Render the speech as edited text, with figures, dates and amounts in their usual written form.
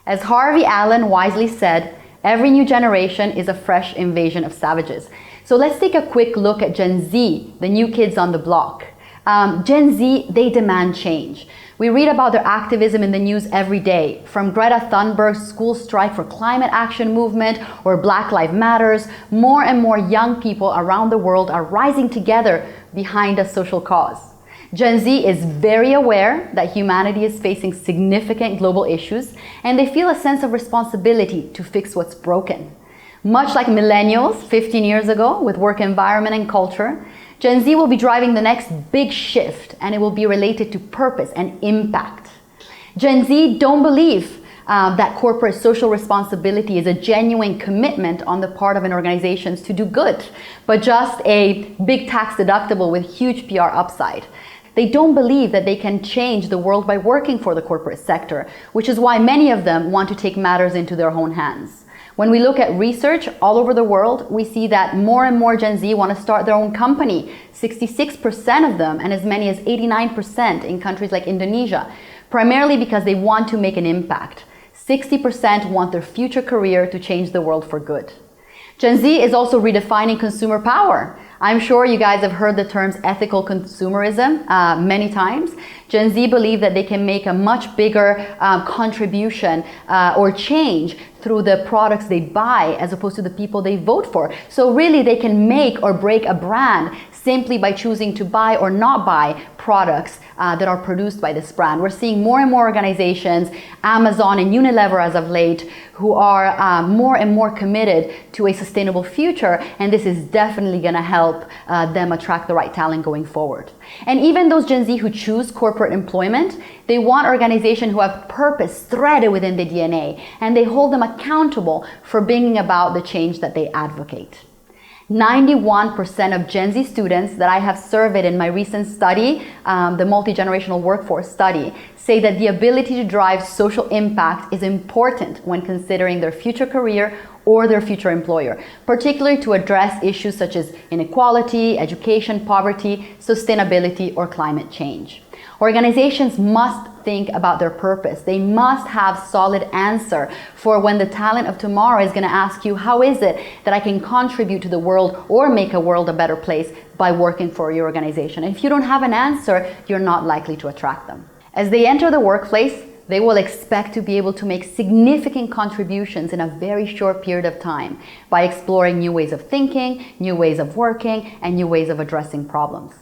As Harvey Allen wisely said, every new generation is a fresh invasion of savages. So let's take a quick look at Gen Z, the new kids on the block. Gen Z, they demand change. We read about their activism in the news every day, from Greta Thunberg's school strike for climate action movement or Black Lives Matters. More and more young people around the world are rising together behind a social cause. Gen Z is very aware that humanity is facing significant global issues, and they feel a sense of responsibility to fix what's broken. Much like Millennials 15 years ago with work environment and culture, Gen Z will be driving the next big shift, and it will be related to purpose and impact. Gen Z don't believe that corporate social responsibility is a genuine commitment on the part of an organization to do good, but just a big tax deductible with huge PR upside. They don't believe that they can change the world by working for the corporate sector, which is why many of them want to take matters into their own hands. When we look at research all over the world, we see that more and more Gen Z want to start their own company, 66% of them, and as many as 89% in countries like Indonesia, primarily because they want to make an impact. 60% want their future career to change the world for good. Gen Z is also redefining consumer power. I'm sure you guys have heard the terms ethical consumerism many times. Gen Z believe that they can make a much bigger contribution or change through the products they buy as opposed to the people they vote for. So really they can make or break a brand simply by choosing to buy or not buy products that are produced by this brand. We're seeing more and more organizations, Amazon and Unilever as of late, who are more and more committed to a sustainable future, and this is definitely going to help them attract the right talent going forward. And even those Gen Z who choose corporate employment, they want organizations who have purpose threaded within the DNA, and they hold them accountable for bringing about the change that they advocate. 91% of Gen Z students that I have surveyed in my recent study, the multigenerational workforce study, say that the ability to drive social impact is important when considering their future career or their future employer, particularly to address issues such as inequality, education, poverty, sustainability, or climate change. Organizations must think about their purpose. They must have solid answer for when the talent of tomorrow is going to ask you, how is it that I can contribute to the world or make a world a better place by working for your organization? And if you don't have an answer, you're not likely to attract them. As they enter the workplace, they will expect to be able to make significant contributions in a very short period of time by exploring new ways of thinking, new ways of working, and new ways of addressing problems.